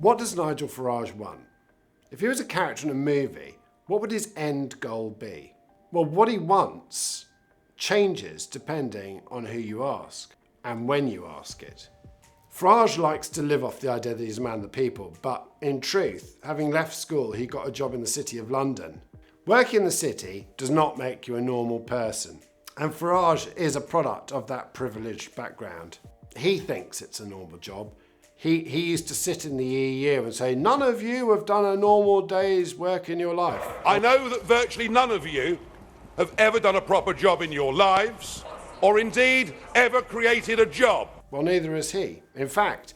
What does Nigel Farage want? If he was a character in a movie, what would his end goal be? Well, what he wants changes depending on who you ask and when you ask it. Farage likes to live off the idea that he's a man of the people, but in truth, having left school, he got a job in the City of London. Working in the city does not make you a normal person, and Farage is a product of that privileged background. He thinks it's a normal job. He used to sit in the EU and say, none of you have done a normal day's work in your life. I know that virtually none of you have ever done a proper job in your lives, or indeed ever created a job. Well, neither is he. In fact,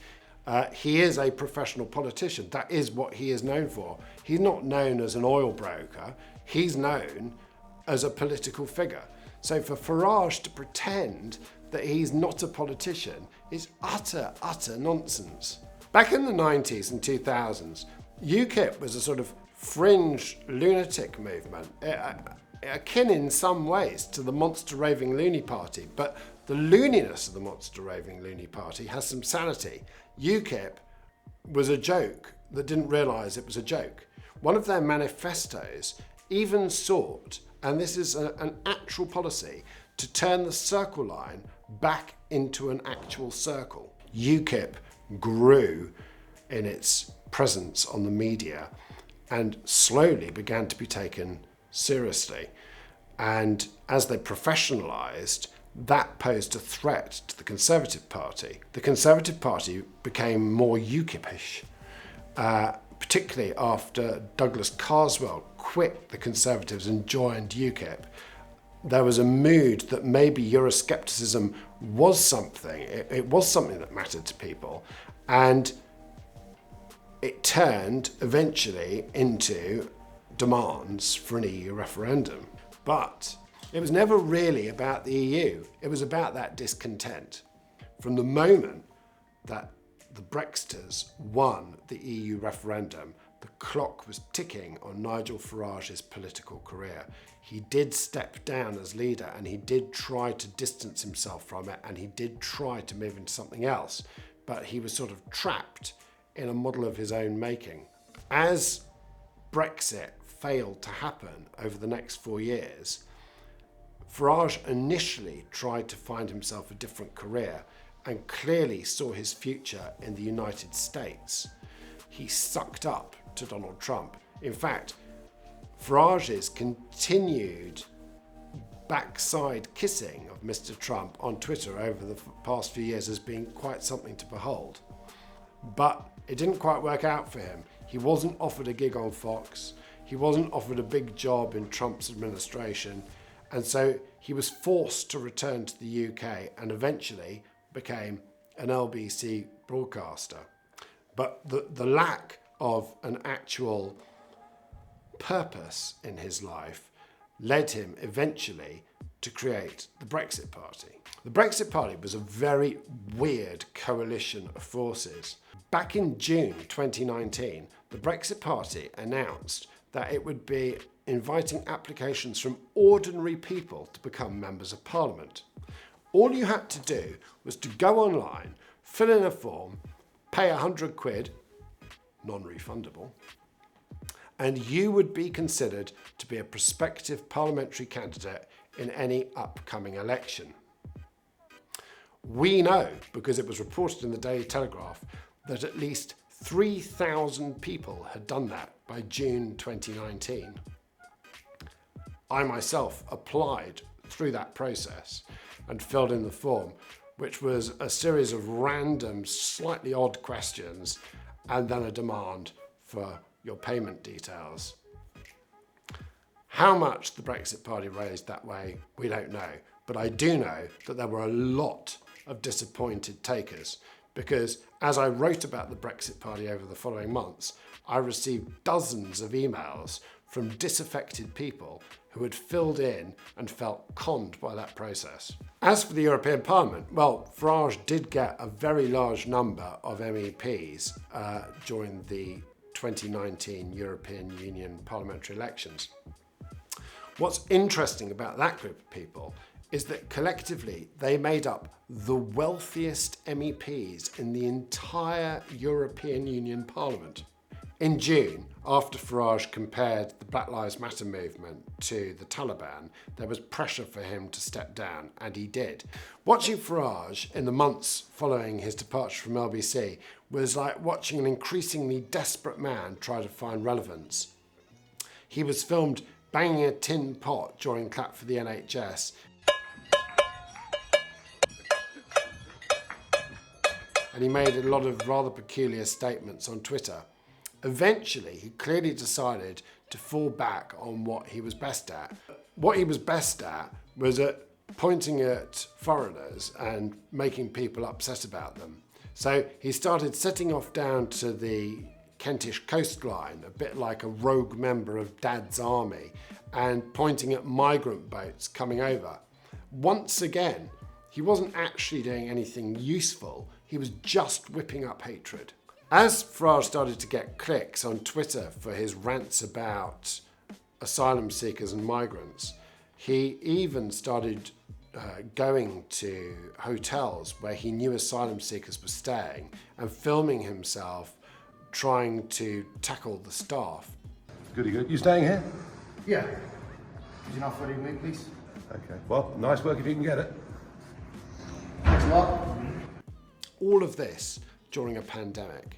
he is a professional politician. That is what he is known for. He's not known as an oil broker. He's known as a political figure. So for Farage to pretend that he's not a politician is utter nonsense. Back in the 90s and 2000s, UKIP was a sort of fringe lunatic movement, akin in some ways to the monster raving loony party, but the looniness of the monster raving loony party has some sanity. UKIP was a joke that didn't realise it was a joke. One of their manifestos even sought, and this is an actual policy, to turn the circle line back into an actual circle. UKIP grew in its presence on the media and slowly began to be taken seriously. And as they professionalised, that posed a threat to the Conservative Party. The Conservative Party became more UKIP-ish, particularly after Douglas Carswell quit the Conservatives and joined UKIP. There was a mood that maybe Euroscepticism was something. It was something that mattered to people. And it turned eventually into demands for an EU referendum. But it was never really about the EU. It was about that discontent. From the moment that the Brexiters won the EU referendum, the clock was ticking on Nigel Farage's political career. He did step down as leader and he did try to distance himself from it and he did try to move into something else, but he was sort of trapped in a model of his own making. As Brexit failed to happen over the next 4 years, Farage initially tried to find himself a different career and clearly saw his future in the United States. He sucked up to Donald Trump. In fact, Farage's continued backside kissing of Mr. Trump on Twitter over the past few years has been quite something to behold. But it didn't quite work out for him. He wasn't offered a gig on Fox. He wasn't offered a big job in Trump's administration. And so he was forced to return to the UK and eventually became an LBC broadcaster. But the lack of an actual purpose in his life led him eventually to create the Brexit Party. The Brexit Party was a very weird coalition of forces. Back in June 2019, the Brexit Party announced that it would be inviting applications from ordinary people to become members of Parliament. All you had to do was to go online, fill in a form, pay £100, non-refundable, and you would be considered to be a prospective parliamentary candidate in any upcoming election. We know, because it was reported in the Daily Telegraph, that at least 3,000 people had done that by June 2019. I myself applied through that process and filled in the form, which was a series of random, slightly odd questions and then a demand for your payment details. How much the Brexit Party raised that way, we don't know. But I do know that there were a lot of disappointed takers because as I wrote about the Brexit Party over the following months, I received dozens of emails from disaffected people who had filled in and felt conned by that process. As for the European Parliament, well, Farage did get a very large number of MEPs during the 2019 European Union parliamentary elections. What's interesting about that group of people is that collectively they made up the wealthiest MEPs in the entire European Union Parliament. In June, after Farage compared the Black Lives Matter movement to the Taliban, there was pressure for him to step down, and he did. Watching Farage in the months following his departure from LBC was like watching an increasingly desperate man try to find relevance. He was filmed banging a tin pot during Clap for the NHS, and he made a lot of rather peculiar statements on Twitter. Eventually, he clearly decided to fall back on what he was best at. What he was best at was at pointing at foreigners and making people upset about them. So he started setting off down to the Kentish coastline, a bit like a rogue member of Dad's army, and pointing at migrant boats coming over. Once again, he wasn't actually doing anything useful, he was just whipping up hatred. As Farage started to get clicks on Twitter for his rants about asylum seekers and migrants, he even started going to hotels where he knew asylum seekers were staying and filming himself trying to tackle the staff. Goody good. You staying here? Yeah. Could you not 40 a week, please? Okay. Well, nice work if you can get it. Thanks a lot. All of this during a pandemic.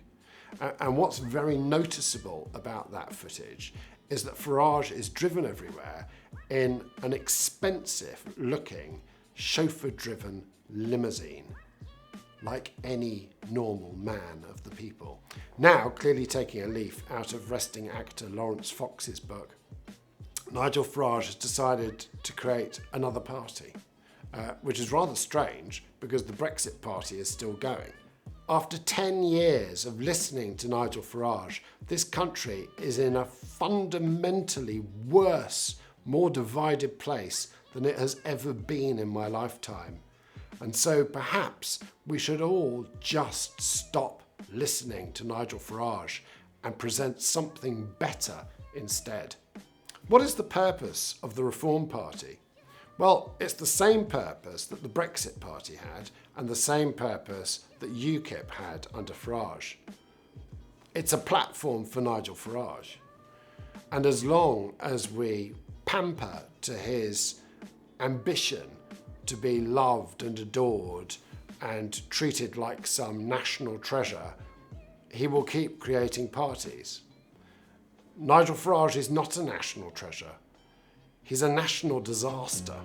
And what's very noticeable about that footage is that Farage is driven everywhere in an expensive looking chauffeur-driven limousine, like any normal man of the people. Now, clearly taking a leaf out of resting actor Lawrence Fox's book, Nigel Farage has decided to create another party, which is rather strange because the Brexit Party is still going. After 10 years of listening to Nigel Farage, this country is in a fundamentally worse, more divided place than it has ever been in my lifetime. And so perhaps we should all just stop listening to Nigel Farage and present something better instead. What is the purpose of the Reform Party? Well, it's the same purpose that the Brexit Party had and the same purpose that UKIP had under Farage. It's a platform for Nigel Farage. And as long as we pamper to his ambition to be loved and adored and treated like some national treasure, he will keep creating parties. Nigel Farage is not a national treasure. He's a national disaster.